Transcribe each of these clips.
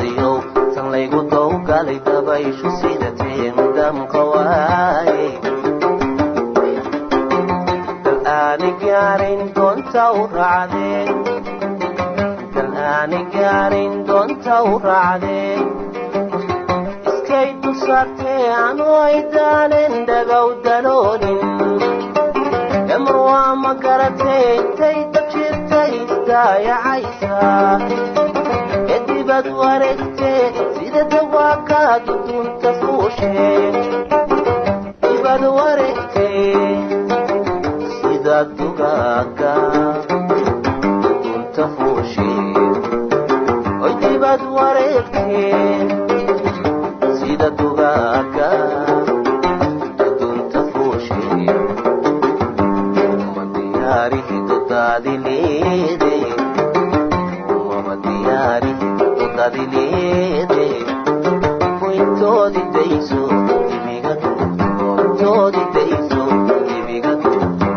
dadiyo tan laygu dowgalay dabayshu sidatee mudam qawaay dal'aani gaarin doonta u raacdeen dal'aani gaarin doonta u raacdeen iskay dulsaartee anoo idaanen dhagow daloonin damar waa ma garatee intay dabjirtay isdaayacaysaa edibad wareegtee sida dawaakaad udunta fuushee dibad wareegtee sida dugaaga udunta fuushee oy dibad wareegtee sida dugaaga udunta fuushee uma diyaarihi doddaadileede uma diyaarihi doddaadileede foyntoodi dayso dibiga duubto foyntoodi dayso dibiga duubto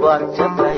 What